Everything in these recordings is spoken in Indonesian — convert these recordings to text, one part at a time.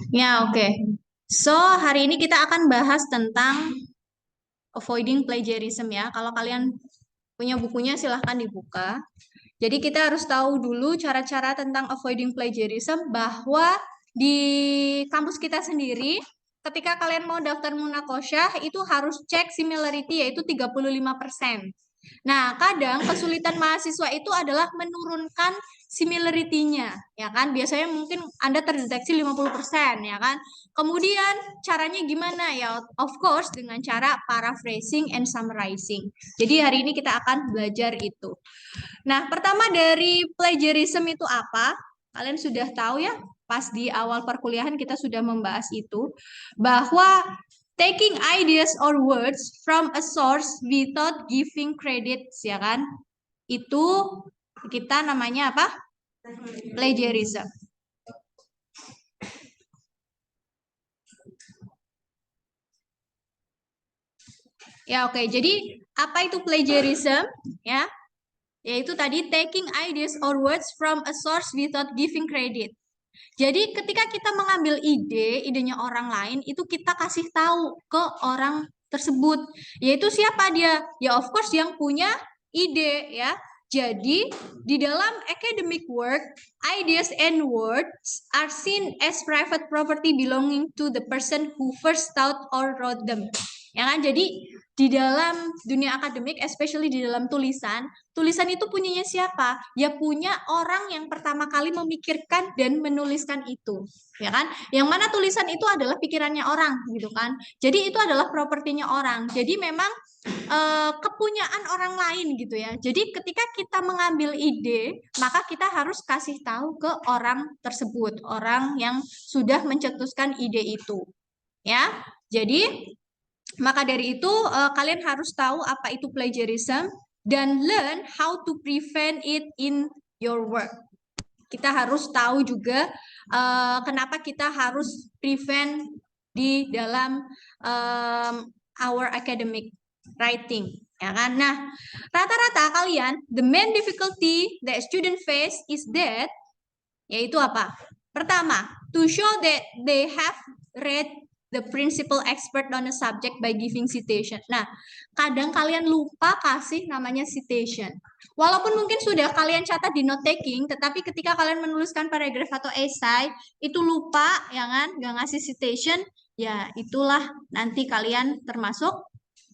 Ya, oke. So, hari ini kita akan bahas tentang avoiding plagiarism ya. Kalau kalian punya bukunya silahkan dibuka. Jadi kita harus tahu dulu cara-cara tentang avoiding plagiarism bahwa di kampus kita sendiri ketika kalian mau daftar munakosyah itu harus cek similarity yaitu 35%. Nah, kadang kesulitan mahasiswa itu adalah menurunkan similarity-nya, ya kan? Biasanya mungkin Anda terdeteksi 50%, ya kan? Kemudian caranya gimana? Ya, of course dengan cara paraphrasing and summarizing. Jadi hari ini kita akan belajar itu. Nah, pertama dari plagiarism itu apa? Kalian sudah tahu ya, pas di awal perkuliahan kita sudah membahas itu, bahwa taking ideas or words from a source without giving credits, ya kan? Itu kita namanya apa? Plagiarism. Ya, oke. Jadi, apa itu plagiarism? Ya, yaitu tadi taking ideas or words from a source without giving credit. Jadi ketika kita mengambil idenya orang lain, itu kita kasih tahu ke orang tersebut. Yaitu siapa dia? Ya of course yang punya ide ya. Jadi di dalam academic work, ideas and words are seen as private property belonging to the person who first thought or wrote them. Ya kan? Jadi di dalam dunia akademik, especially di dalam tulisan itu punyanya siapa? Ya punya orang yang pertama kali memikirkan dan menuliskan itu, ya kan? Yang mana tulisan itu adalah pikirannya orang, gitu kan? Jadi itu adalah propertinya orang. Jadi memang kepunyaan orang lain gitu ya. Jadi ketika kita mengambil ide, maka kita harus kasih tahu ke orang tersebut, orang yang sudah mencetuskan ide itu, ya. Jadi maka dari itu, kalian harus tahu apa itu plagiarism dan learn how to prevent it in your work. Kita harus tahu juga kenapa kita harus prevent di dalam our academic writing, ya kan? Nah, rata-rata kalian, the main difficulty that student face is that, yaitu apa? Pertama, to show that they have read the principal expert on a subject by giving citation. Nah, kadang kalian lupa kasih namanya citation. Walaupun mungkin sudah kalian catat di note taking, tetapi ketika kalian menuliskan paragraf atau essay, itu lupa, ya kan? Nggak ngasih citation, ya itulah nanti kalian termasuk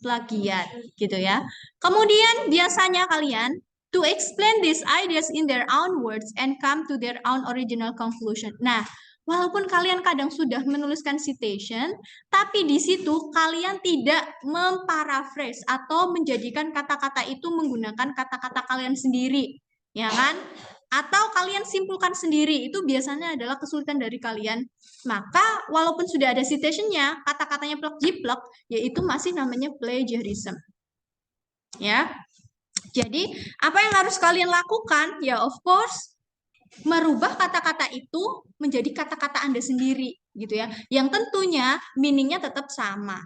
plagiat, gitu ya. Kemudian biasanya kalian to explain these ideas in their own words and come to their own original conclusion. Nah, walaupun kalian kadang sudah menuliskan citation, tapi di situ kalian tidak memparaphrase atau menjadikan kata-kata itu menggunakan kata-kata kalian sendiri, ya kan? Atau kalian simpulkan sendiri, itu biasanya adalah kesulitan dari kalian. Maka walaupun sudah ada citationnya, kata-katanya plek-jiplek, yaitu masih namanya plagiarism. Ya. Jadi, apa yang harus kalian lakukan? Ya, of course, merubah kata-kata itu menjadi kata-kata Anda sendiri, gitu ya. Yang tentunya meaning-nya tetap sama.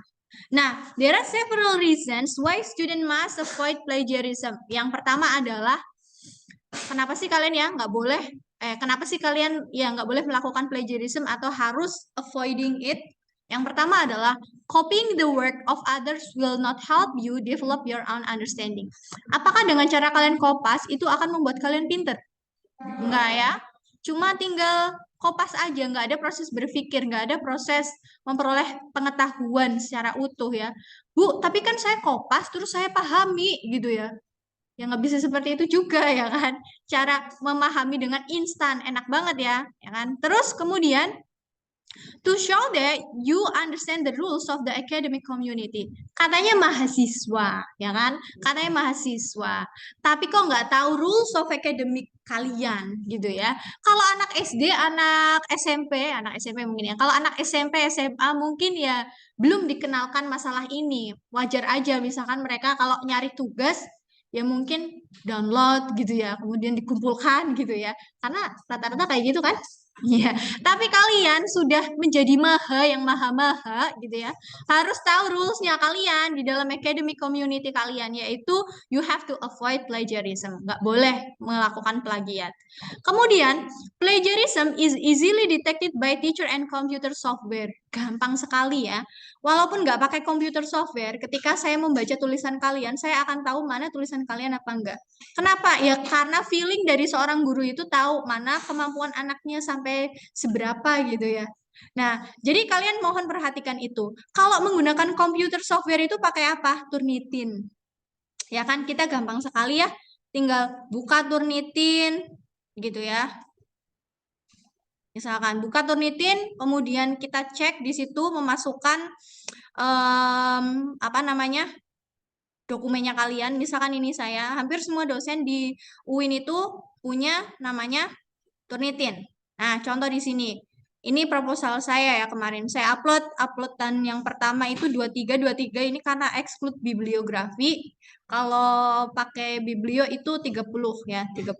Nah, there are several reasons why student must avoid plagiarism. Yang pertama adalah, kenapa sih kalian ya nggak boleh, kenapa sih kalian ya nggak boleh melakukan plagiarism atau harus avoiding it? Yang pertama adalah copying the work of others will not help you develop your own understanding. Apakah dengan cara kalian kopas itu akan membuat kalian pinter? Enggak ya. Cuma tinggal kopas aja, nggak ada proses berpikir, nggak ada proses memperoleh pengetahuan secara utuh ya. Bu, tapi kan saya kopas terus saya pahami gitu ya. Ya nggak bisa seperti itu juga ya kan. Cara memahami dengan instan, enak banget ya kan. Terus kemudian to show that you understand the rules of the academic community. Katanya mahasiswa, ya kan? Katanya mahasiswa. Tapi kok nggak tahu rules of academic kalian, gitu ya. Kalau anak SD, anak SMP mungkin ya. Kalau anak SMP, SMA mungkin ya belum dikenalkan masalah ini. Wajar aja, misalkan mereka kalau nyari tugas, ya mungkin download gitu ya, kemudian dikumpulkan gitu ya. Karena rata-rata kayak gitu kan. Iya, tapi kalian sudah menjadi yang maha-maha gitu ya. Harus tahu rules-nya kalian di dalam academic community kalian, yaitu you have to avoid plagiarism. Nggak boleh melakukan plagiat. Kemudian, Plagiarism is easily detected by teacher and computer software. Gampang sekali ya. Walaupun nggak pakai computer software, ketika saya membaca tulisan kalian, saya akan tahu mana tulisan kalian apa enggak. Kenapa? Ya karena feeling dari seorang guru itu tahu mana kemampuan anaknya sampai seberapa gitu ya. Nah, jadi kalian mohon perhatikan itu. Kalau menggunakan computer software itu pakai apa? Turnitin. Ya kan, kita gampang sekali ya. Tinggal buka Turnitin gitu ya. Misalkan buka Turnitin, kemudian kita cek di situ memasukkan apa namanya dokumennya kalian. Misalkan ini saya, hampir semua dosen di UIN itu punya namanya Turnitin. Nah, contoh di sini. Ini proposal saya ya kemarin. Saya uploadan yang pertama itu 23 ini karena exclude bibliografi. Kalau pakai biblio itu 30 ya, 30.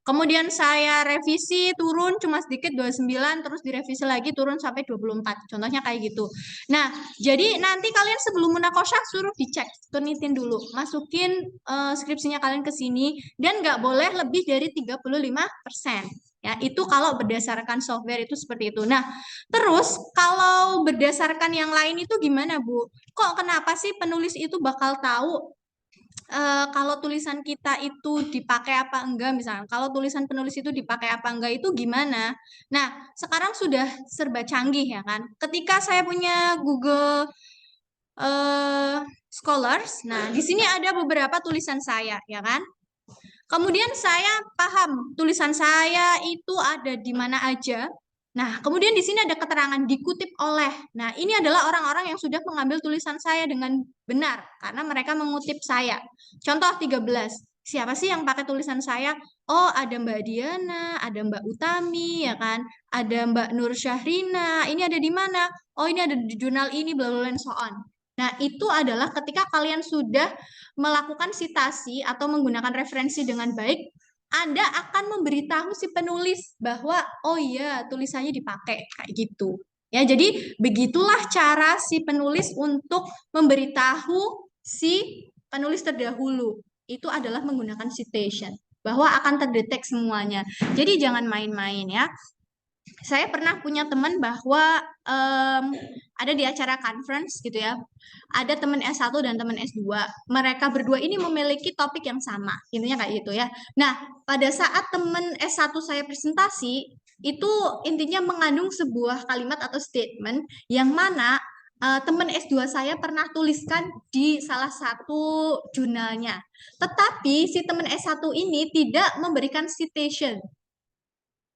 Kemudian saya revisi turun cuma sedikit 29, terus direvisi lagi turun sampai 24. Contohnya kayak gitu. Nah, jadi nanti kalian sebelum munakosyah suruh dicek, turnitin dulu, masukin skripsinya kalian ke sini dan nggak boleh lebih dari 35%. Ya, itu kalau berdasarkan software itu seperti itu. Nah, terus kalau berdasarkan yang lain itu gimana, Bu? Kok kenapa sih penulis itu bakal tahu kalau tulisan kita itu dipakai apa enggak, misalnya kalau tulisan penulis itu dipakai apa enggak itu gimana? Nah, sekarang sudah serba canggih ya kan. Ketika saya punya Google Scholars, nah di sini ada beberapa tulisan saya ya kan. Kemudian saya paham tulisan saya itu ada di mana aja. Nah, kemudian di sini ada keterangan dikutip oleh. Nah, ini adalah orang-orang yang sudah mengambil tulisan saya dengan benar karena mereka mengutip saya. Contoh 13. Siapa sih yang pakai tulisan saya? Oh, ada Mbak Diana, ada Mbak Utami, ya kan? Ada Mbak Nur Syahrina. Ini ada di mana? Oh, ini ada di jurnal ini, bla bla and so on. Nah, itu adalah ketika kalian sudah melakukan citasi atau menggunakan referensi dengan baik, Anda akan memberitahu si penulis bahwa oh iya tulisannya dipakai kayak gitu. Ya, jadi begitulah cara si penulis untuk memberitahu si penulis terdahulu. Itu adalah menggunakan citation bahwa akan terdetek semuanya. Jadi jangan main-main ya. Saya pernah punya teman bahwa ada di acara conference gitu ya. Ada teman S1 dan teman S2. Mereka berdua ini memiliki topik yang sama. Intinya kayak gitu ya. Nah, pada saat teman S1 saya presentasi, itu intinya mengandung sebuah kalimat atau statement yang mana teman S2 saya pernah tuliskan di salah satu jurnalnya. Tetapi si teman S1 ini tidak memberikan citation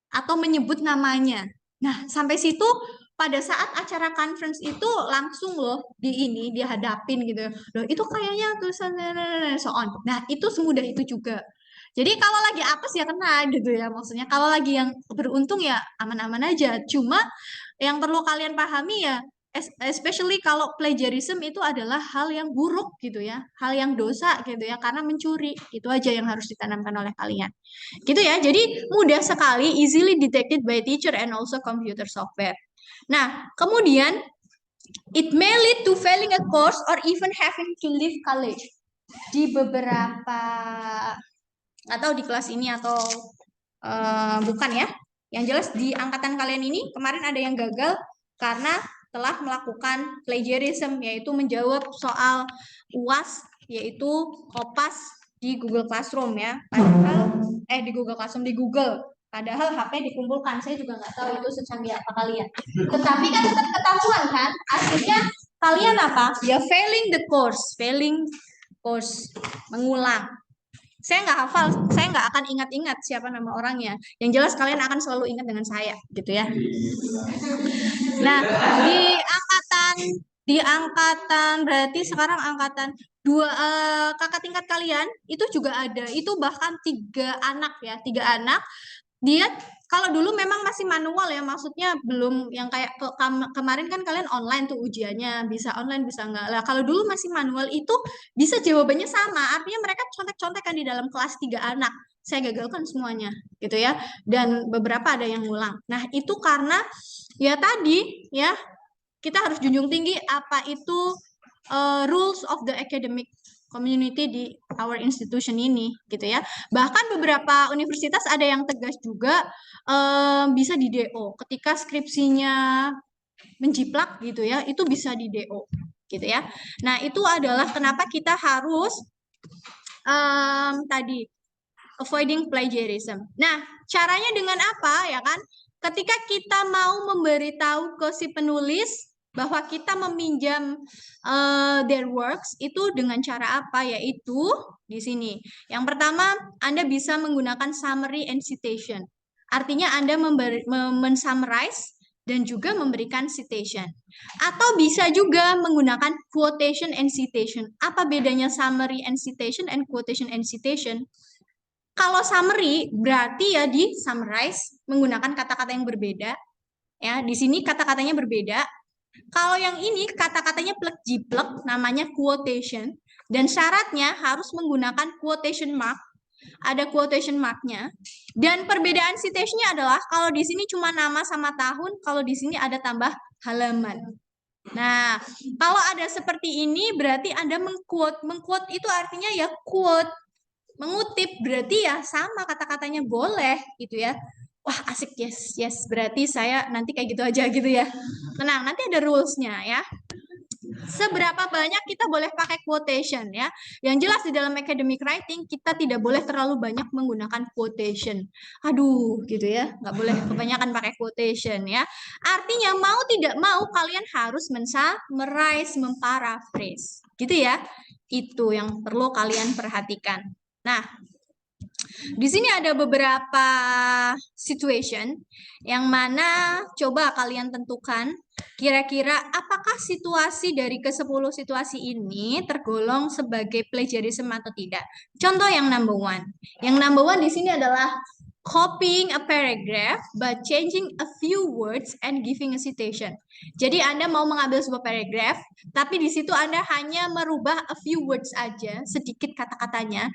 atau menyebut namanya. Nah, sampai situ pada saat acara conference itu langsung loh dihadapin gitu. Loh, itu kayaknya tulisan so on. Nah, itu semudah itu juga. Jadi kalau lagi apes ya kena gitu ya maksudnya. Kalau lagi yang beruntung ya aman-aman aja. Cuma yang perlu kalian pahami ya especially kalau plagiarism itu adalah hal yang buruk gitu ya, hal yang dosa gitu ya, karena mencuri. Itu aja yang harus ditanamkan oleh kalian. Gitu ya, jadi mudah sekali, easily detected by teacher and also computer software. Nah, kemudian, it may lead to failing a course or even having to leave college. Di beberapa, atau di kelas ini atau bukan ya, yang jelas di angkatan kalian ini, kemarin ada yang gagal karena telah melakukan plagiarism, yaitu menjawab soal UAS, yaitu Kopas di Google Classroom ya. Padahal di Google Classroom di Google. Padahal HP dikumpulkan, saya juga nggak tahu itu secanggih apa kalian. Tetapi kan ketahuan kan, akhirnya kalian apa? Ya failing the course, mengulang. Saya nggak hafal, saya nggak akan ingat-ingat siapa nama orangnya. Yang jelas kalian akan selalu ingat dengan saya, gitu ya. Nah, di angkatan berarti sekarang angkatan kakak tingkat kalian itu juga ada. Itu bahkan 3 anak ya, 3 anak. Dia kalau dulu memang masih manual ya, maksudnya belum yang kayak kemarin kan kalian online tuh ujiannya, bisa online bisa enggak. Lah kalau dulu masih manual itu bisa jawabannya sama, artinya mereka contek-contekan di dalam kelas 3 anak. Saya gagalkan semuanya gitu ya. Dan beberapa ada yang ngulang. Nah, itu karena ya tadi ya kita harus junjung tinggi apa itu rules of the academic community di our institution ini gitu ya. Bahkan beberapa universitas ada yang tegas juga bisa di DO ketika skripsinya menjiplak gitu ya, itu bisa di DO gitu ya. Nah, itu adalah kenapa kita harus tadi avoiding plagiarism. Nah, caranya dengan apa ya kan? Ketika kita mau memberitahu ke si penulis bahwa kita meminjam their works itu dengan cara apa? Yaitu di sini. Yang pertama, Anda bisa menggunakan summary and citation. Artinya Anda men-summarize dan juga memberikan citation. Atau bisa juga menggunakan quotation and citation. Apa bedanya summary and citation and quotation and citation? Kalau summary berarti ya di summarize menggunakan kata-kata yang berbeda. Ya, di sini kata-katanya berbeda. Kalau yang ini kata-katanya plek-jiplek, namanya quotation. Dan syaratnya harus menggunakan quotation mark. Ada quotation marknya. Dan perbedaan citation-nya adalah kalau di sini cuma nama sama tahun, kalau di sini ada tambah halaman. Nah, kalau ada seperti ini berarti Anda mengquote. Mengquote itu artinya ya quote. Mengutip berarti ya sama kata-katanya boleh gitu ya. Wah, asik, yes. Berarti saya nanti kayak gitu aja gitu ya. Tenang, nanti ada rules-nya ya. Seberapa banyak kita boleh pakai quotation ya. Yang jelas di dalam academic writing kita tidak boleh terlalu banyak menggunakan quotation. Aduh, gitu ya. Nggak boleh kebanyakan pakai quotation ya. Artinya mau tidak mau kalian harus men-summarize, memparaphrase. Gitu ya. Itu yang perlu kalian perhatikan. Nah, di sini ada beberapa situation yang mana coba kalian tentukan kira-kira apakah situasi dari ke-10 situasi ini tergolong sebagai plagiarism atau tidak. Contoh yang number one. Yang number one di sini adalah copying a paragraph but changing a few words and giving a citation. Jadi Anda mau mengambil sebuah paragraph, tapi di situ Anda hanya merubah a few words aja, sedikit kata-katanya.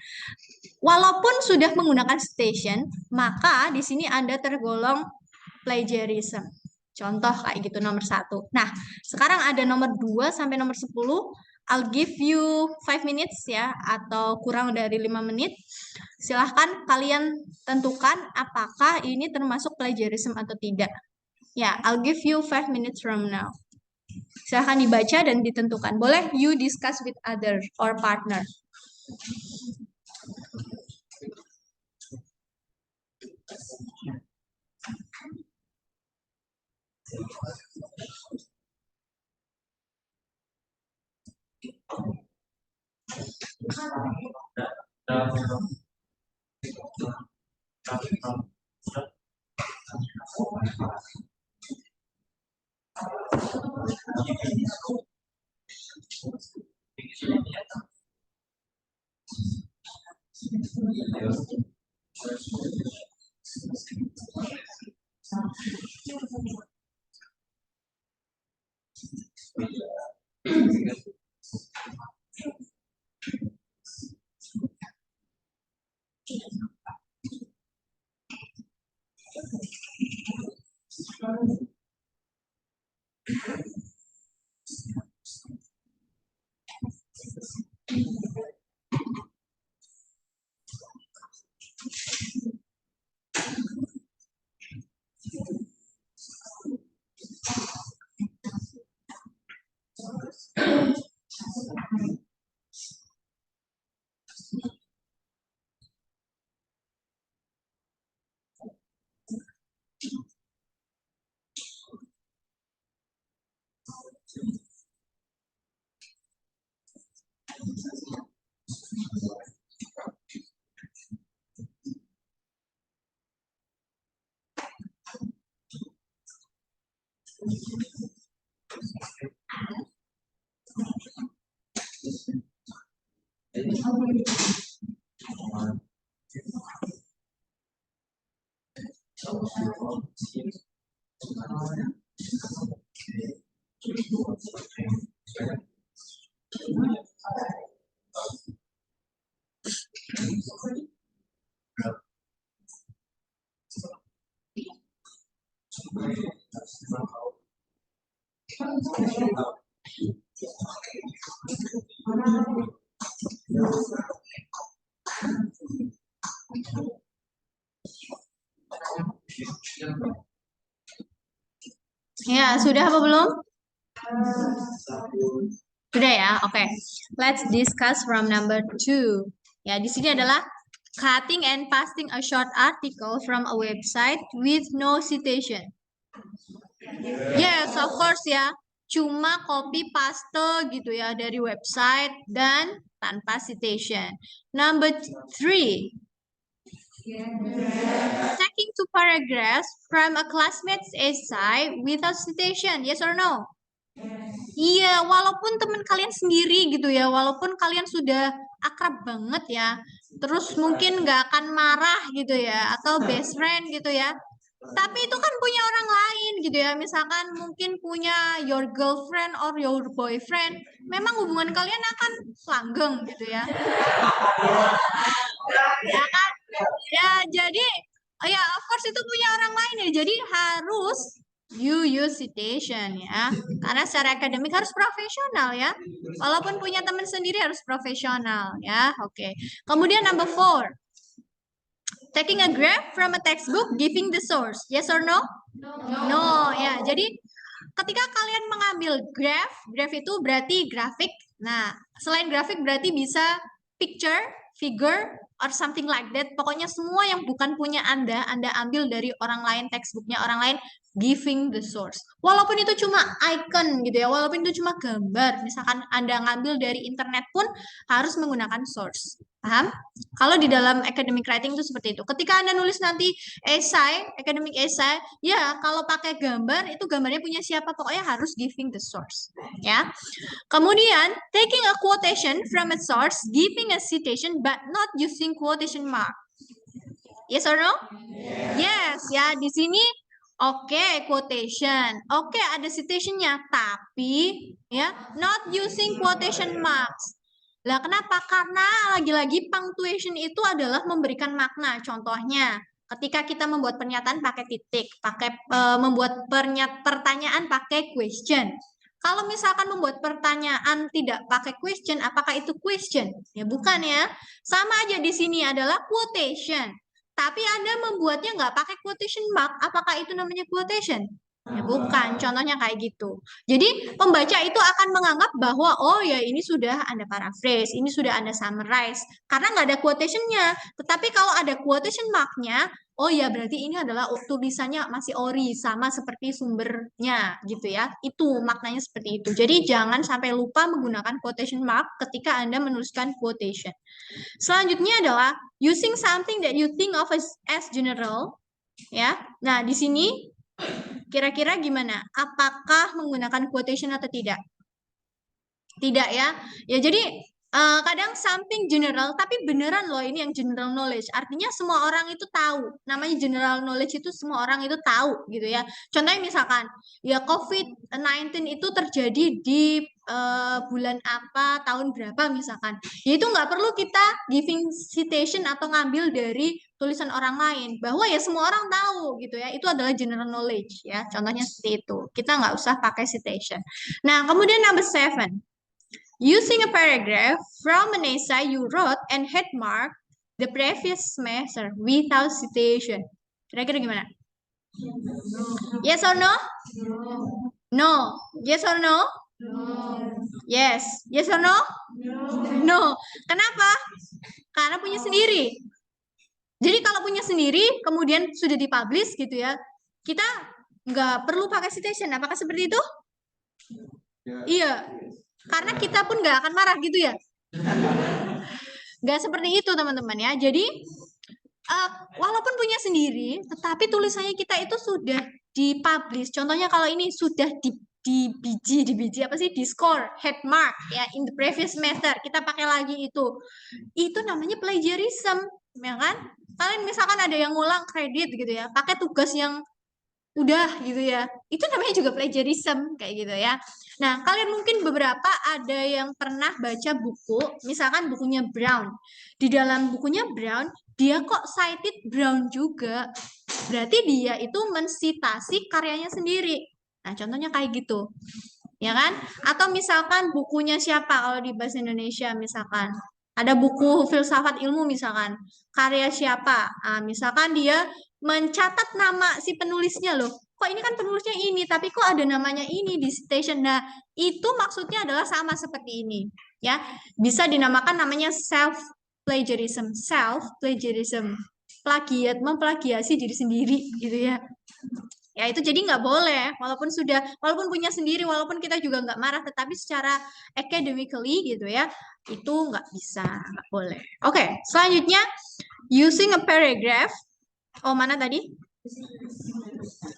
Walaupun sudah menggunakan citation, maka di sini Anda tergolong plagiarism. Contoh kayak gitu nomor 1. Nah, sekarang ada nomor 2 sampai nomor 10. I'll give you 5 minutes ya, atau kurang dari 5 menit. Silahkan kalian tentukan apakah ini termasuk plagiarism atau tidak. Ya, I'll give you 5 minutes from now. Silahkan dibaca dan ditentukan. Boleh you discuss with other or partner. Ya, sudah apa belum? Sudah ya, oke. Let's discuss from number 2. Ya, di sini adalah cutting and pasting a short article from a website with no citation. Yes, of course ya. Cuma copy paste gitu ya dari website dan tanpa citation. Number 3. Taking two paragraphs from a classmate's essay without citation. Yes or no? Iya, walaupun teman kalian sendiri gitu ya, walaupun kalian sudah akrab banget ya, terus mungkin nggak akan marah gitu ya, atau best friend gitu ya. Tapi itu kan punya orang lain gitu ya, misalkan mungkin punya your girlfriend or your boyfriend, memang hubungan kalian akan langgeng gitu ya. Ya kan? Ya, jadi ya of course itu punya orang lain ya, jadi harus you use citation ya, karena secara akademik harus profesional ya, walaupun punya teman sendiri harus profesional ya. Oke. Kemudian number 4, taking a graph from a textbook, giving the source. Yes or no? No ya. Jadi ketika kalian mengambil graph itu berarti grafik. Nah, selain grafik berarti bisa picture, figure, or something like that. Pokoknya semua yang bukan punya Anda ambil dari orang lain, textbooknya orang lain, giving the source. Walaupun itu cuma icon gitu ya, walaupun itu cuma gambar, misalkan Anda ngambil dari internet pun harus menggunakan source. Paham? Kalau di dalam academic writing itu seperti itu. Ketika Anda nulis nanti essay, academic essay, ya kalau pakai gambar, itu gambarnya punya siapa, pokoknya harus giving the source. Ya. Kemudian, taking a quotation from a source, giving a citation, but not using quotation mark. Yes or no? Yes, ya di sini oke, quotation. Oke, ada citationnya, tapi ya not using quotation marks. Lah kenapa? Karena lagi-lagi punctuation itu adalah memberikan makna. Contohnya, ketika kita membuat pernyataan pakai titik, membuat pertanyaan pakai question. Kalau misalkan membuat pertanyaan tidak pakai question, apakah itu question? Ya bukan ya. Sama aja di sini adalah quotation. Tapi Anda membuatnya nggak pakai quotation mark, apakah itu namanya quotation? Ya bukan, contohnya kayak gitu. Jadi pembaca itu akan menganggap bahwa oh ya ini sudah Anda paraphrase, ini sudah Anda summarize. Karena nggak ada quotation-nya. Tetapi kalau ada quotation mark-nya, oh ya berarti ini adalah tulisannya masih ori, sama seperti sumbernya gitu ya. Itu maknanya seperti itu. Jadi jangan sampai lupa menggunakan quotation mark ketika Anda menuliskan quotation. Selanjutnya adalah using something that you think of as general. Ya, nah di sini kira-kira gimana? Apakah menggunakan quotation atau tidak? Tidak ya. Ya jadi kadang something general, tapi beneran loh ini yang general knowledge. Artinya semua orang itu tahu. Namanya general knowledge itu semua orang itu tahu gitu ya. Contohnya misalkan, ya COVID-19 itu terjadi di bulan apa, tahun berapa misalkan. Ya itu nggak perlu kita giving citation atau ngambil dari tulisan orang lain. Bahwa ya semua orang tahu gitu ya. Itu adalah general knowledge ya. Contohnya seperti itu. Kita nggak usah pakai citation. Nah, kemudian number 7. Using a paragraph from an essay you wrote and had marked the previous semester without citation. Kira-kira gimana? Yes or no? No. Yes or no? Yes. Yes or no? No. Kenapa? Karena punya sendiri. Jadi kalau punya sendiri, kemudian sudah dipublish gitu ya, kita nggak perlu pakai citation. Apakah seperti itu? Iya. Karena kita pun nggak akan marah gitu ya. Nggak seperti itu teman-teman ya. Jadi walaupun punya sendiri, tetapi tulisannya kita itu sudah dipublish. Contohnya kalau ini sudah di biji apa sih, di score head mark ya in the previous semester, kita pakai lagi itu namanya plagiarism ya kan. Kalian misalkan ada yang ngulang kredit gitu ya, pakai tugas yang udah gitu ya, itu namanya juga plagiarism kayak gitu ya. Nah, kalian mungkin beberapa ada yang pernah baca buku, misalkan bukunya Brown. Di dalam bukunya Brown, dia kok cited Brown juga. Berarti dia itu mensitasi karyanya sendiri. Nah, contohnya kayak gitu. Ya kan? Atau misalkan bukunya siapa kalau di bahasa Indonesia misalkan. Ada buku filsafat ilmu misalkan. Karya siapa? Nah, misalkan dia mencatat nama si penulisnya loh. Kok ini kan penulisnya ini, tapi kok ada namanya ini di citation. Nah, itu maksudnya adalah sama seperti ini, ya. Bisa dinamakan namanya self plagiarism, plagiat, memplagiasi diri sendiri gitu ya. Ya itu jadi nggak boleh, walaupun punya sendiri, walaupun kita juga nggak marah, tetapi secara academically gitu ya, itu nggak bisa, nggak boleh. Oke, selanjutnya using a paragraph. Oh, mana tadi?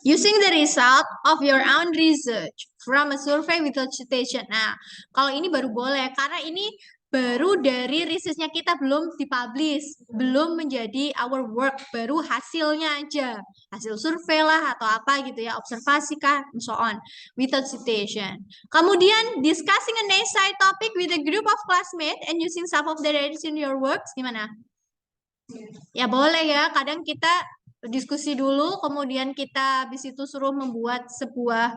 Using the result of your own research from a survey without citation. Nah, kalau ini baru boleh karena ini baru dari risetnya kita, belum dipublish, belum menjadi our work, baru hasilnya aja, hasil survei lah atau apa gitu ya, observasi kah, and so on, without citation. Kemudian discussing an essay topic with a group of classmates and using some of their ideas in your works, gimana? Ya boleh ya, kadang kita diskusi dulu, kemudian kita habis itu suruh membuat sebuah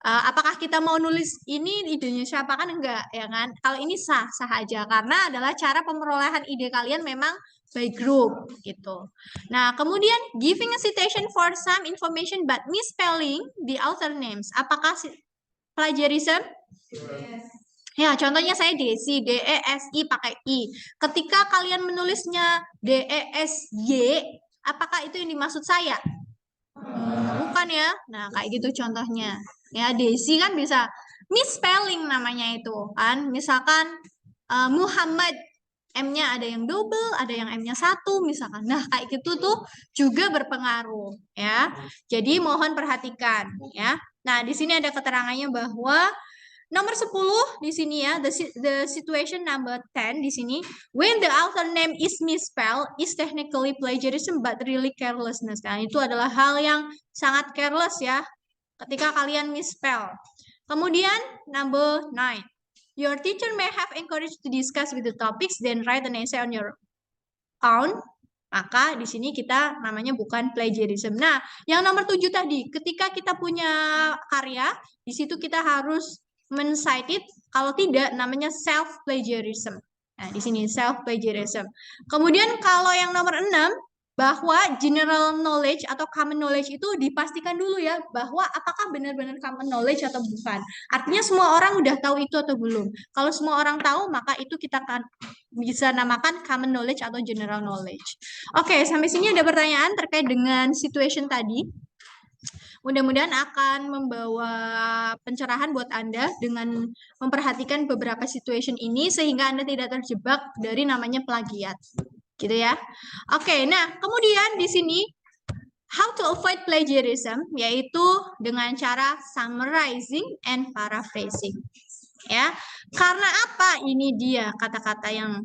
apakah kita mau nulis ini idenya siapa, kan enggak ya kan. Kalau ini sah-sah aja karena adalah cara pemerolehan ide kalian memang by group gitu. Nah, kemudian giving a citation for some information but misspelling the author names. Apakah plagiarism? Yes. Ya, contohnya saya Desi, D-E-S-I pakai I. Ketika kalian menulisnya D-E-S-Y, apakah itu yang dimaksud saya? Bukan ya. Nah, kayak gitu contohnya. Ya, Desi kan bisa misspelling namanya itu kan. Misalkan Muhammad, M-nya ada yang double, ada yang M-nya satu misalkan. Nah, kayak gitu tuh juga berpengaruh ya. Jadi mohon perhatikan ya. Nah, di sini ada keterangannya bahwa nomor 10 di sini ya, the situation number 10 di sini, when the author name is misspelled is technically plagiarism but really carelessness. Nah, itu adalah hal yang sangat careless ya, ketika kalian misspell. Kemudian number 9, your teacher may have encouraged to discuss with the topics, then write an essay on your own. Maka di sini kita namanya bukan plagiarism. Nah, yang nomor 7 tadi, ketika kita punya karya, di situ kita harus men-cite it, kalau tidak namanya self plagiarism. Nah, di sini self plagiarism. Kemudian kalau yang nomor 6, bahwa general knowledge atau common knowledge itu dipastikan dulu ya, bahwa apakah benar-benar common knowledge atau bukan. Artinya semua orang udah tahu itu atau belum. Kalau semua orang tahu, maka itu kita kan bisa namakan common knowledge atau general knowledge. Oke, sampai sini ada pertanyaan terkait dengan situation tadi. Mudah-mudahan akan membawa pencerahan buat Anda dengan memperhatikan beberapa situation ini sehingga Anda tidak terjebak dari namanya plagiat. Gitu ya. Oke, nah kemudian di sini how to avoid plagiarism, yaitu dengan cara summarizing and paraphrasing. Ya, karena apa? Ini dia kata-kata yang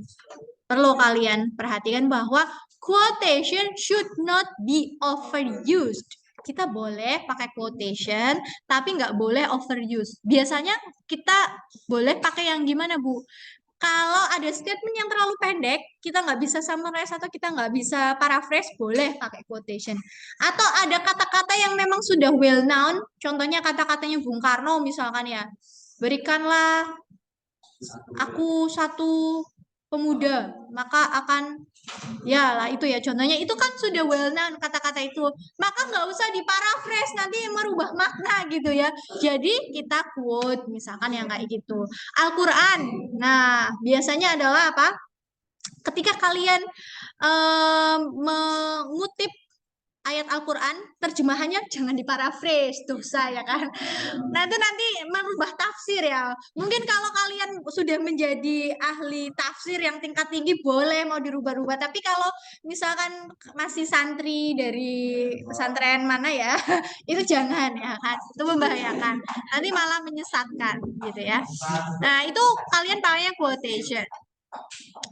perlu kalian perhatikan, bahwa quotation should not be overused. Kita boleh pakai quotation, tapi nggak boleh overuse. Biasanya kita boleh pakai yang gimana, Bu? Kalau ada statement yang terlalu pendek, kita nggak bisa summarize atau kita nggak bisa paraphrase, boleh pakai quotation. Atau ada kata-kata yang memang sudah well known, contohnya kata-katanya Bung Karno misalkan ya, berikanlah aku satu pemuda, maka akan, ya lah itu ya contohnya, itu kan sudah well known kata-kata itu, maka nggak usah diparaphrase nanti merubah makna gitu ya. Jadi kita quote misalkan yang kayak gitu. Al-Quran, nah biasanya adalah apa, ketika kalian mengutip ayat Al-Quran, terjemahannya jangan diparaphrase, dosa ya kan. Nah itu nanti merubah tafsir ya. Mungkin kalau kalian sudah menjadi ahli tafsir yang tingkat tinggi boleh mau dirubah-rubah. Tapi kalau misalkan masih santri dari pesantren mana ya, itu jangan ya kan. Itu membahayakan. Nanti malah menyesatkan gitu ya. Nah itu kalian pakainya quotation.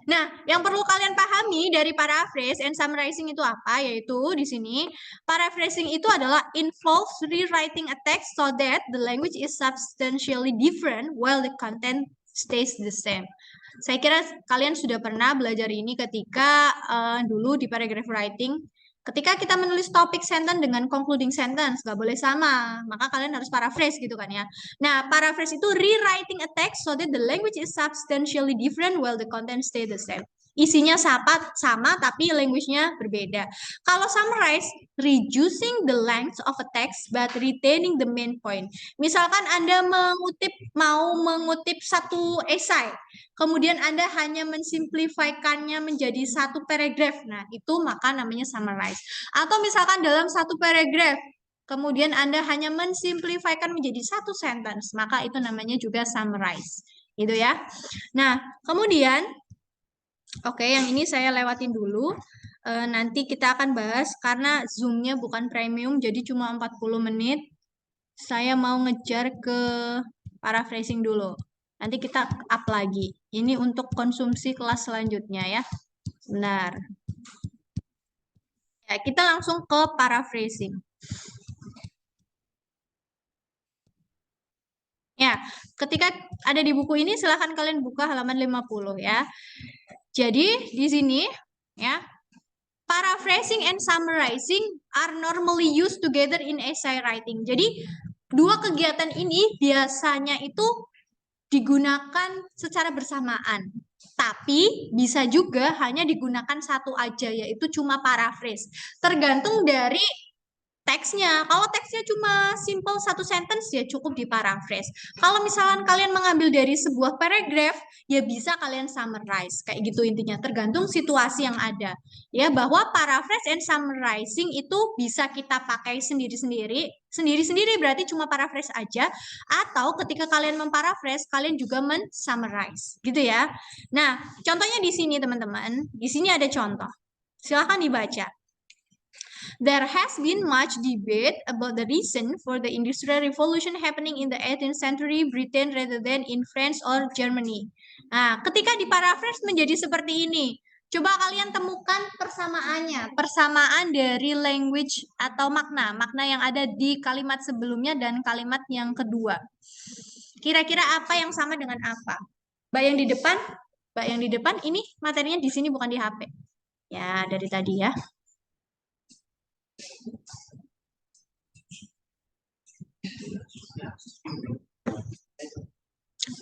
Nah, yang perlu kalian pahami dari paraphrase and summarizing itu apa? Yaitu di sini, paraphrasing itu adalah involves rewriting a text so that the language is substantially different while the content stays the same. Saya kira kalian sudah pernah belajar ini ketika dulu di paragraph writing. Ketika kita menulis topik sentence dengan concluding sentence, nggak boleh sama. Maka kalian harus paraphrase gitu kan ya. Nah, paraphrase itu rewriting a text so that the language is substantially different while the content stay the same. Isinya sama tapi language-nya berbeda. Kalau summarize, reducing the length of a text but retaining the main point. Misalkan Anda mau mengutip satu esai, kemudian Anda hanya mensimplifikannya menjadi satu paragraf. Nah, itu maka namanya summarize. Atau misalkan dalam satu paragraf, kemudian Anda hanya mensimplifikan menjadi satu sentence, maka itu namanya juga summarize. Gitu ya. Nah, kemudian oke, yang ini saya lewatin dulu. Nanti kita akan bahas karena Zoom-nya bukan premium, jadi cuma 40 menit. Saya mau ngejar ke paraphrasing dulu. Nanti kita up lagi. Ini untuk konsumsi kelas selanjutnya ya. Benar. Ya, kita langsung ke paraphrasing. Ya, ketika ada di buku ini silahkan kalian buka halaman 50 ya. Jadi di sini ya, paraphrasing and summarizing are normally used together in essay writing. Jadi dua kegiatan ini biasanya itu digunakan secara bersamaan. Tapi bisa juga hanya digunakan satu aja, yaitu cuma paraphrase. Tergantung dari teksnya. Kalau teksnya cuma simple satu sentence ya cukup di paraphrase. Kalau misalkan kalian mengambil dari sebuah paragraph ya bisa kalian summarize. Kayak gitu intinya. Tergantung situasi yang ada. Ya bahwa paraphrase and summarizing itu bisa kita pakai sendiri-sendiri. Sendiri-sendiri berarti cuma paraphrase aja. Atau ketika kalian memparaphrase kalian juga men-summarize. Gitu ya. Nah contohnya di sini teman-teman. Di sini ada contoh. Silahkan dibaca. There has been much debate about the reason for the Industrial Revolution happening in the 18th century Britain rather than in France or Germany. Nah, ketika diparaphrase menjadi seperti ini. Coba kalian temukan persamaannya, persamaan dari language atau makna yang ada di kalimat sebelumnya dan kalimat yang kedua. Kira-kira apa yang sama dengan apa? Mbak yang di depan ini materinya di sini bukan di HP. Ya, dari tadi ya.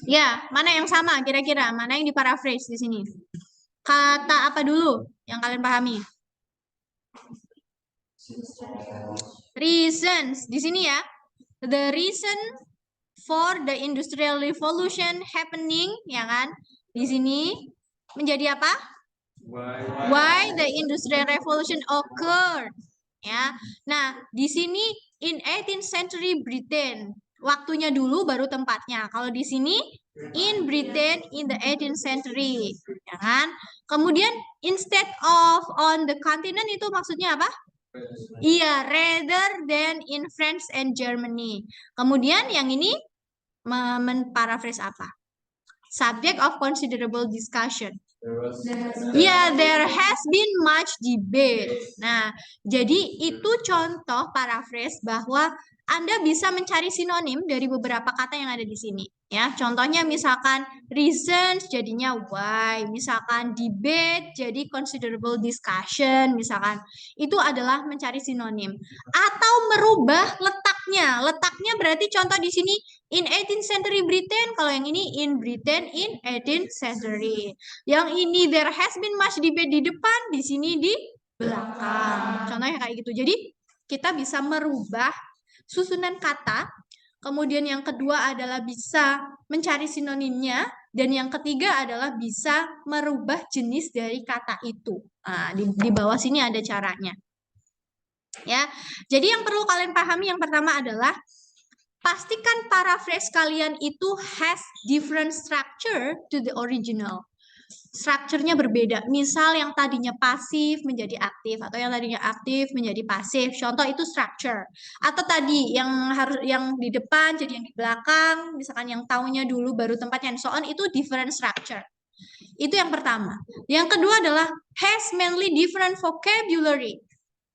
Ya, mana yang sama kira-kira? Mana yang diparaphrase di sini? Kata apa dulu yang kalian pahami? Reasons. Di sini ya. The reason for the industrial revolution happening, ya kan? Di sini menjadi apa? Why the industrial revolution occurred. Ya. Nah, di sini in 18th century Britain. Waktunya dulu baru tempatnya. Kalau di sini in Britain in the 18th century, ya kan? Kemudian instead of on the continent itu maksudnya apa? Iya, rather than in France and Germany. Kemudian yang ini memparaphrase apa? Subject of considerable discussion. Ya, there has been much debate. Nah, jadi itu contoh paraphrase bahwa Anda bisa mencari sinonim dari beberapa kata yang ada di sini. Ya, contohnya misalkan reasons jadinya why, misalkan debate jadi considerable discussion, misalkan itu adalah mencari sinonim atau merubah letaknya. Letaknya berarti contoh di sini in 18th century Britain, kalau yang ini in Britain in 18th century. Yang ini there has been much debate di depan, di sini di belakang. Contohnya kayak gitu. Jadi kita bisa merubah susunan kata. Kemudian yang kedua adalah bisa mencari sinonimnya. Dan yang ketiga adalah bisa merubah jenis dari kata itu. Nah, di bawah sini ada caranya. Ya, jadi yang perlu kalian pahami yang pertama adalah pastikan paraphrase kalian itu has different structure to the original. Strukturnya berbeda. Misal yang tadinya pasif menjadi aktif atau yang tadinya aktif menjadi pasif. Contoh itu structure. Atau tadi yang di depan jadi yang di belakang, misalkan yang taunya dulu baru tempatnya and so on, itu different structure. Itu yang pertama. Yang kedua adalah has mainly different vocabulary.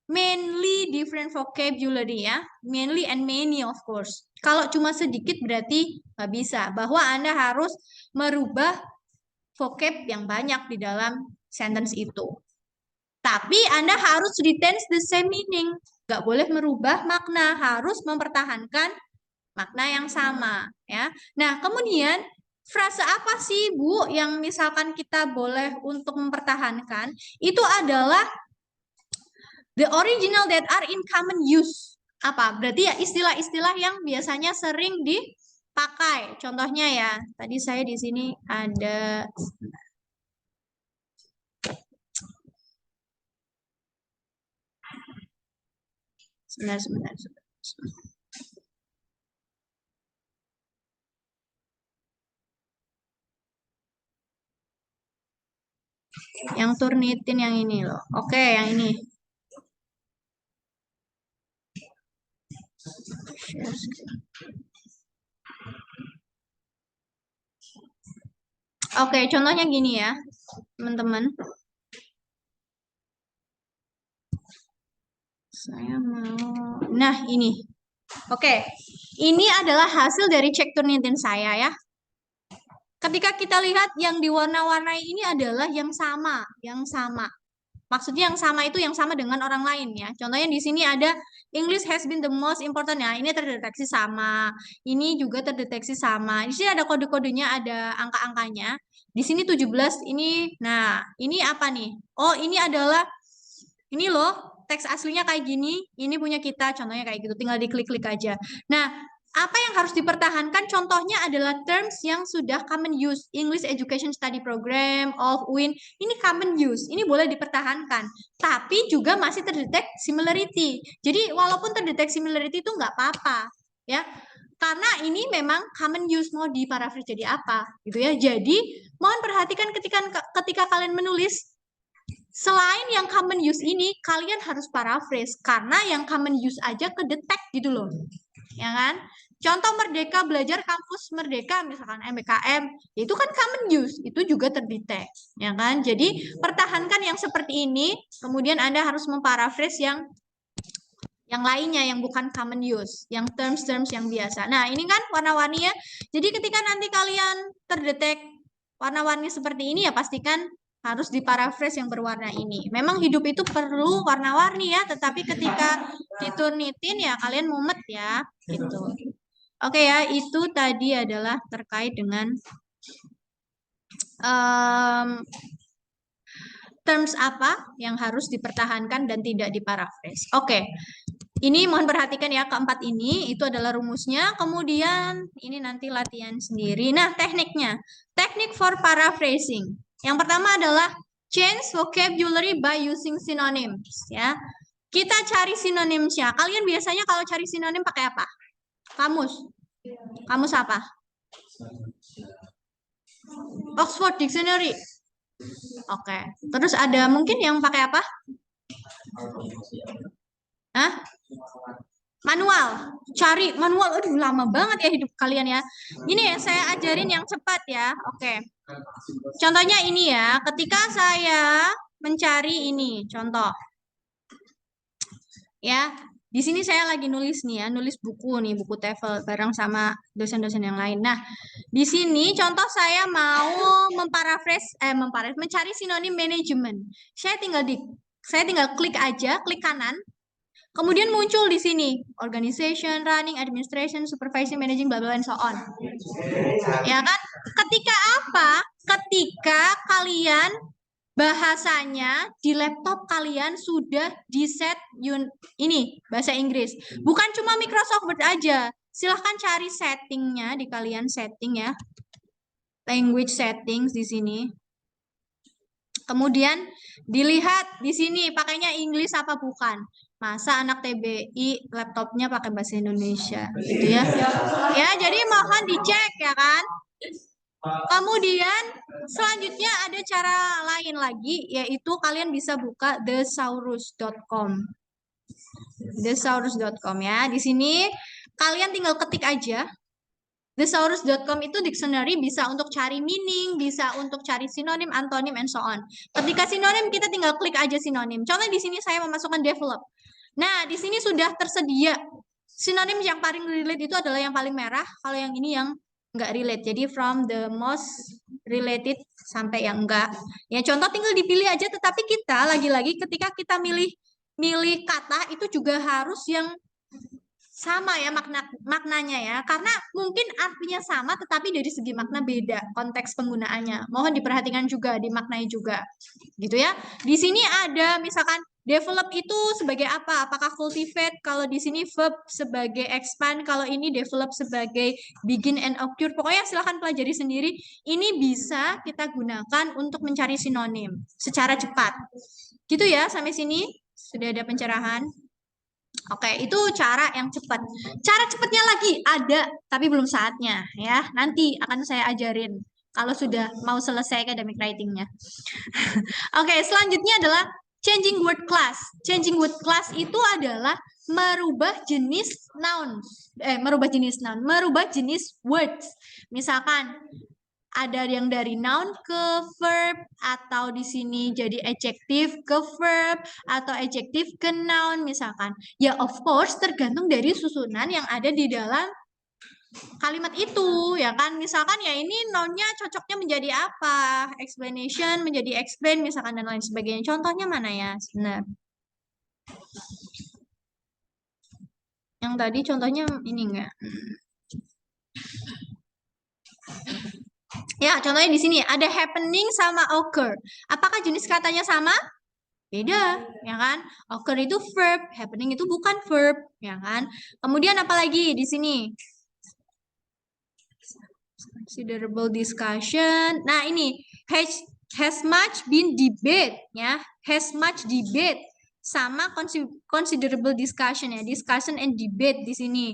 Mainly different vocabulary ya. Mainly and many of course. Kalau cuma sedikit berarti nggak bisa. Bahwa Anda harus merubah vocab yang banyak di dalam sentence itu. Tapi Anda harus retain the same meaning. Nggak boleh merubah makna. Harus mempertahankan makna yang sama. Ya. Nah, kemudian frase apa sih, Bu, yang misalkan kita boleh untuk mempertahankan? Itu adalah the original that are in common use. Apa? Berarti ya istilah-istilah yang biasanya sering dipakai. Contohnya ya, tadi saya di sini ada sebentar. Yang Turnitin yang ini loh. Oke, yang ini. Oke, contohnya gini ya, teman-teman. Saya mau... Nah, ini. Oke, ini adalah hasil dari cek Turnitin saya ya. Ketika kita lihat yang diwarna-warnai ini adalah yang sama, Maksudnya yang sama itu yang sama dengan orang lain ya. Contohnya di sini ada English has been the most important ya. Ini terdeteksi sama. Ini juga terdeteksi sama. Di sini ada kode-kodenya, ada angka-angkanya. Di sini 17 ini. Nah, ini apa nih? Oh, ini adalah ini loh, teks aslinya kayak gini. Ini punya kita, contohnya kayak gitu. Tinggal diklik-klik aja. Nah, apa yang harus dipertahankan contohnya adalah terms yang sudah common use. English Education Study Program of UIN. Ini common use. Ini boleh dipertahankan. Tapi juga masih terdetek similarity. Jadi walaupun terdetek similarity itu nggak apa-apa. Ya, karena ini memang common use, mau diparaphrase jadi apa gitu ya. Jadi mohon perhatikan ketika kalian menulis, selain yang common use ini, kalian harus paraphrase. Karena yang common use aja kedetek gitu loh. Ya kan? Contoh Merdeka Belajar Kampus Merdeka, misalkan MBKM, itu kan common use, itu juga terdetek. Ya kan? Jadi pertahankan yang seperti ini, kemudian Anda harus memparaphrase yang lainnya yang bukan common use, yang terms-terms yang biasa. Nah, ini kan warna-warninya. Jadi ketika nanti kalian terdetek warna-warni seperti ini, ya pastikan harus diparaphrase yang berwarna ini. Memang hidup itu perlu warna-warni ya, tetapi ketika diturnitin ya kalian mumet ya, gitu. Oke ya, itu tadi adalah terkait dengan terms apa yang harus dipertahankan dan tidak diparaphrase. Oke, ini mohon perhatikan ya, keempat ini itu adalah rumusnya. Kemudian ini nanti latihan sendiri. Nah, tekniknya. Teknik for paraphrasing. Yang pertama adalah change vocabulary by using synonyms ya. Kita cari sinonimnya. Kalian biasanya kalau cari sinonim pakai apa? Kamus. Kamus apa? Oxford Dictionary. Oke. Terus ada mungkin yang pakai apa? Hah? Manual. Cari manual. Aduh, lama banget ya hidup kalian ya. Ini saya ajarin yang cepat ya. Oke. Contohnya ini ya. Ketika saya mencari ini, contoh. Ya, di sini saya lagi nulis nih ya, nulis buku nih, buku TOEFL bareng sama dosen-dosen yang lain. Nah, di sini contoh saya mau mencari sinonim manajemen. Saya tinggal klik aja, klik kanan. Kemudian muncul di sini organization, running, administration, supervising, managing, bla bla and so on. Ya kan? Ketika apa? Ketika kalian bahasanya di laptop kalian sudah di-set ini bahasa Inggris. Bukan cuma Microsoft Word aja. Silahkan cari settingnya di kalian setting ya. Language settings di sini. Kemudian dilihat di sini pakainya Inggris apa bukan. Masa anak TBI laptopnya pakai bahasa Indonesia gitu ya. Ya, jadi mohon dicek ya kan. Kemudian selanjutnya ada cara lain lagi, yaitu kalian bisa buka thesaurus.com. Thesaurus.com ya. Di sini kalian tinggal ketik aja. Thesaurus.com itu dictionary, bisa untuk cari meaning, bisa untuk cari sinonim, antonim, and so on. Ketika sinonim, kita tinggal klik aja sinonim. Contohnya di sini saya memasukkan develop. Nah, di sini sudah tersedia sinonim yang paling relate itu adalah yang paling merah. Kalau yang ini yang nggak relate. Jadi from the most related sampai yang enggak. Ya contoh tinggal dipilih aja. Tetapi kita lagi-lagi ketika kita milih kata itu juga harus yang sama ya maknanya ya, karena mungkin artinya sama tetapi dari segi makna beda konteks penggunaannya. Mohon diperhatikan juga, dimaknai juga, gitu ya. Di sini ada misalkan develop itu sebagai apa? Apakah cultivate? Kalau di sini verb sebagai expand, kalau ini develop sebagai begin and occur. Pokoknya silahkan pelajari sendiri. Ini bisa kita gunakan untuk mencari sinonim secara cepat. Gitu ya, sampai sini sudah ada pencerahan. Oke, itu cara yang cepat. Cara cepatnya lagi ada, tapi belum saatnya ya. Nanti akan saya ajarin kalau sudah mau selesai academic writing-nya. Oke, selanjutnya adalah changing word class. Changing word class itu adalah merubah jenis noun. Merubah jenis words. Misalkan ada yang dari noun ke verb, atau di sini jadi adjective ke verb, atau adjective ke noun misalkan. Ya of course tergantung dari susunan yang ada di dalam kalimat itu, ya kan? Misalkan ya ini noun-nya cocoknya menjadi apa? Explanation menjadi explain misalkan dan lain sebagainya. Contohnya mana ya? Sebentar. Yang tadi contohnya ini enggak? Ya, contohnya di sini ada happening sama occur. Apakah jenis katanya sama? Beda, ya kan? Occur itu verb, happening itu bukan verb, ya kan? Kemudian apalagi di sini? Considerable discussion. Nah, ini has much been debate, ya. Has much debate sama considerable discussion ya. Discussion and debate di sini.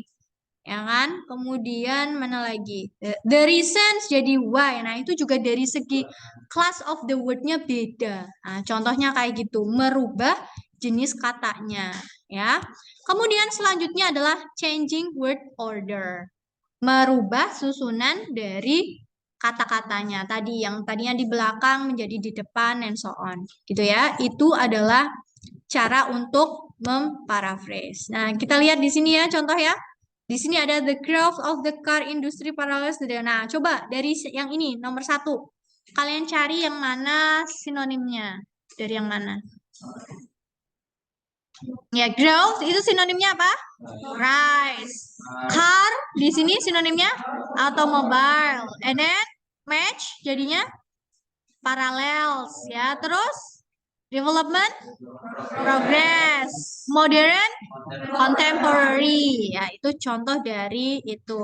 Ya kan? Kemudian mana lagi? The reasons jadi why. Nah, itu juga dari segi class of the word-nya beda. Nah, contohnya kayak gitu, merubah jenis katanya, ya. Kemudian selanjutnya adalah changing word order. Merubah susunan dari kata-katanya. Tadi yang tadinya di belakang menjadi di depan and so on. Gitu ya. Itu adalah cara untuk memparaphrase. Nah, kita lihat di sini ya contoh ya. Di sini ada the growth of the car industry parallels. Nah, coba dari yang ini nomor 1. Kalian cari yang mana sinonimnya? Dari yang mana? Ya, growth itu sinonimnya apa? Rise. Car di sini sinonimnya automobile. And then match jadinya parallels ya. Terus development, progress, modern, contemporary. Ya, itu contoh dari itu.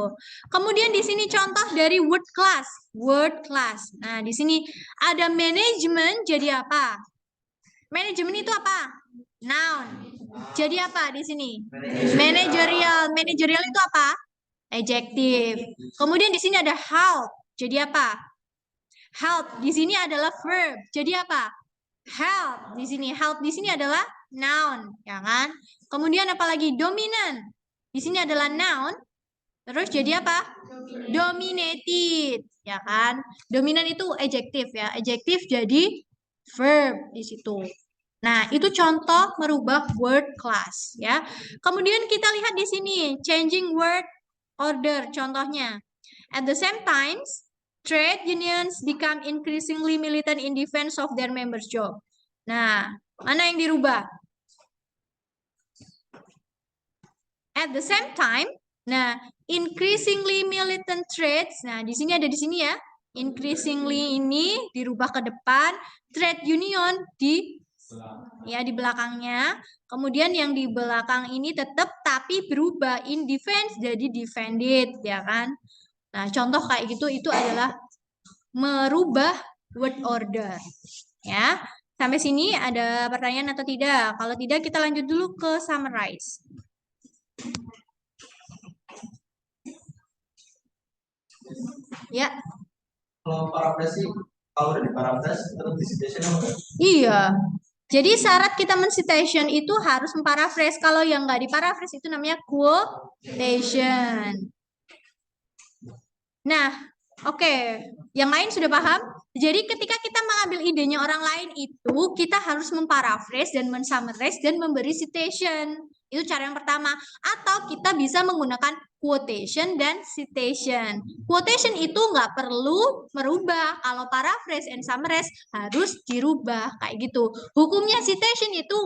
Kemudian di sini contoh dari word class. Word class. Nah, di sini ada management jadi apa? Manajemen itu apa? Noun. Jadi apa di sini? Managerial. Managerial itu apa? Adjective. Kemudian di sini ada help. Jadi apa? Help di sini adalah verb. Jadi apa? Help di sini. Help di sini adalah noun, ya kan? Kemudian apalagi dominant. Di sini adalah noun. Terus jadi apa? Dominated, ya kan? Dominan itu adjective ya. Adjective jadi verb di situ. Nah, itu contoh merubah word class ya. Kemudian kita lihat di sini changing word order contohnya. At the same time, trade unions become increasingly militant in defense of their members' job. Nah, mana yang dirubah? At the same time, nah, increasingly militant trades. Nah, di sini ada di sini ya. Increasingly ini dirubah ke depan, trade union di belakangnya. Kemudian yang di belakang ini tetap tapi berubah in defense jadi defended, ya kan? Nah, contoh kayak gitu itu adalah merubah word order. Ya. Sampai sini ada pertanyaan atau tidak? Kalau tidak kita lanjut dulu ke summarize. Ya. Kalau paraphrase sih, kalau udah di paraphrase tetap di citation. Iya. Jadi syarat kita men-citation itu harus memparaphrase. Kalau yang nggak diparaphrase itu namanya quotation. Nah, oke. Yang lain sudah paham? Jadi ketika kita mengambil idenya orang lain itu, kita harus memparaphrase dan men-summarize dan memberi citation. Itu cara yang pertama. Atau kita bisa menggunakan quotation dan citation. Quotation itu nggak perlu merubah. Kalau paraphrase and summarize harus dirubah. Kayak gitu. Hukumnya citation itu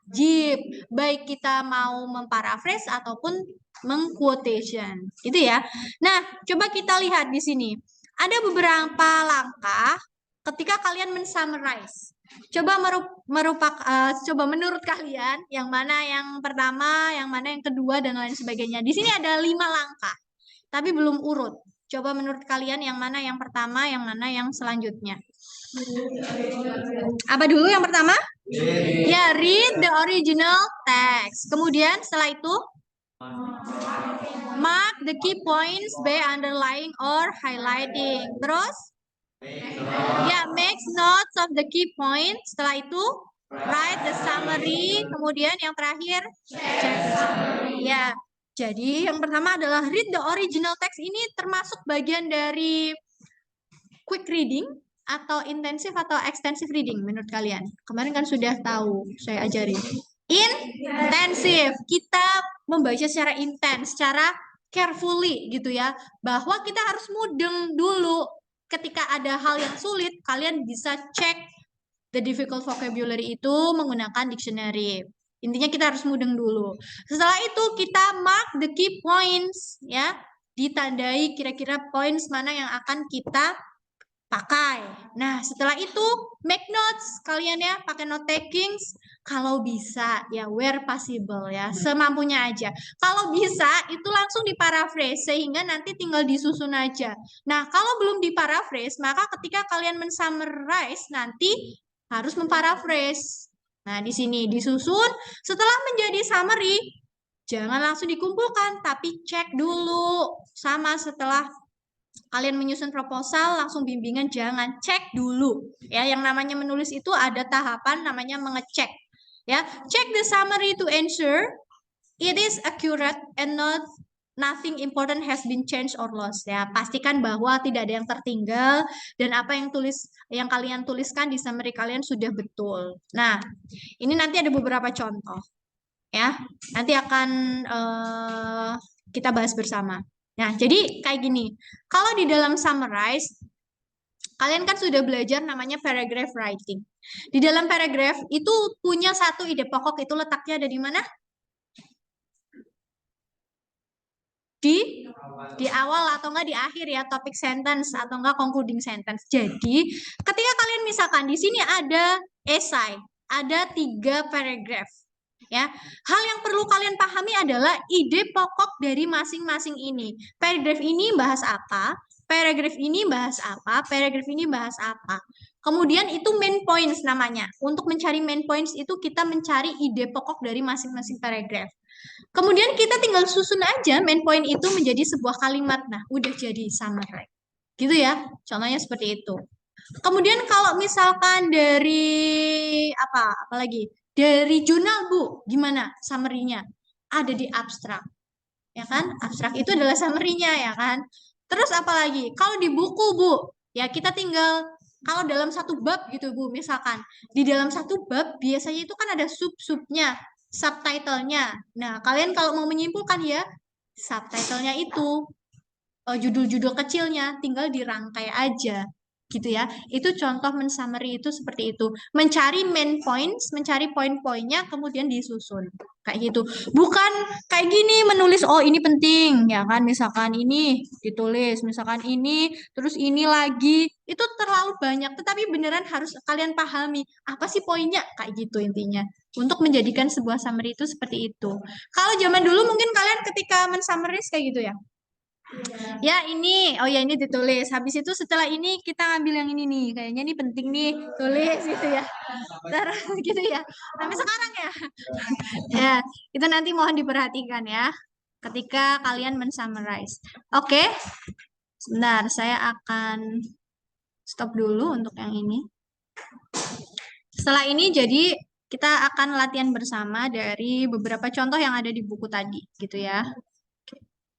wajib, baik kita mau memparaphrase ataupun mengquotation, gitu ya. Nah, coba kita lihat di sini. Ada beberapa langkah ketika kalian mensummarize. Coba coba menurut kalian yang mana yang pertama, yang mana yang kedua dan lain sebagainya. Di sini ada 5 langkah, tapi belum urut. Coba menurut kalian yang mana yang pertama, yang mana yang selanjutnya. Apa dulu yang pertama? Ya, read the original text. Kemudian setelah itu mark the key points by underlining or highlighting. Terus ya, make notes of the key points. Setelah itu write the summary. Kemudian yang terakhir check the summary. Ya, jadi yang pertama adalah read the original text. Ini termasuk bagian dari quick reading atau intensif atau extensive reading menurut kalian? Kemarin kan sudah tahu saya ajarin. Intensif, kita membaca secara intens, secara carefully gitu ya. Bahwa kita harus mudeng dulu. Ketika ada hal yang sulit, kalian bisa cek the difficult vocabulary itu menggunakan dictionary. Intinya kita harus mudeng dulu. Setelah itu kita mark the key points ya. Ditandai kira-kira points mana yang akan kita pakai. Nah, setelah itu make notes kalian ya, pakai note takings kalau bisa ya where possible ya, semampunya aja. Kalau bisa itu langsung diparaphrase sehingga nanti tinggal disusun aja. Nah, kalau belum diparaphrase, maka ketika kalian mensummarize nanti harus memparaphrase. Nah, di sini disusun setelah menjadi summary, jangan langsung dikumpulkan tapi cek dulu sama setelah kalian menyusun proposal langsung bimbingan jangan, cek dulu ya. Yang namanya menulis itu ada tahapan namanya mengecek ya. Check the summary to ensure it is accurate and nothing important has been changed or lost ya. Pastikan bahwa tidak ada yang tertinggal dan apa yang kalian tuliskan di summary kalian sudah betul. Nah, ini nanti ada beberapa contoh ya. Nanti akan kita bahas bersama. Nah, jadi kayak gini. Kalau di dalam summarize, kalian kan sudah belajar namanya paragraph writing. Di dalam paragraph itu punya satu ide pokok, itu letaknya ada di mana? Di awal atau enggak di akhir ya, topic sentence atau enggak concluding sentence. Jadi, ketika kalian misalkan di sini ada esai, ada 3 paragraph. Ya, hal yang perlu kalian pahami adalah ide pokok dari masing-masing ini. Paragraf ini bahas apa? Paragraf ini bahas apa? Paragraf ini bahas apa? Kemudian itu main points namanya. Untuk mencari main points itu kita mencari ide pokok dari masing-masing paragraf. Kemudian kita tinggal susun aja main point itu menjadi sebuah kalimat. Nah, udah jadi summary. Gitu ya. Contohnya seperti itu. Kemudian kalau misalkan dari apalagi dari jurnal Bu, gimana summary-nya? Ada di abstrak, ya kan? Abstrak itu adalah summary-nya, ya kan? Terus apalagi? Kalau di buku Bu, ya kita tinggal kalau dalam satu bab gitu Bu, misalkan di dalam satu bab biasanya itu kan ada sub-subnya, subtitle-nya. Nah, kalian kalau mau menyimpulkan ya subtitle-nya itu judul-judul kecilnya tinggal dirangkai aja gitu ya. Itu contoh mensummary itu seperti itu. Mencari main points, mencari poin-poinnya kemudian disusun. Kayak gitu. Bukan kayak gini menulis oh ini penting ya kan, misalkan ini ditulis, misalkan ini, terus ini lagi. Itu terlalu banyak, tetapi beneran harus kalian pahami apa sih poinnya kayak gitu intinya. Untuk menjadikan sebuah summary itu seperti itu. Kalau zaman dulu mungkin kalian ketika mensummarize kayak gitu ya. Ya ini, oh ya ini ditulis. Habis itu setelah ini kita ngambil yang ini nih. Kayaknya ini penting nih, tulis gitu ya. Terus gitu ya. Sampai sekarang ya. Ya, itu nanti mohon diperhatikan ya. Ketika kalian mensummarize. Oke. Sebentar, saya akan stop dulu untuk yang ini. Setelah ini jadi kita akan latihan bersama dari beberapa contoh yang ada di buku tadi gitu ya.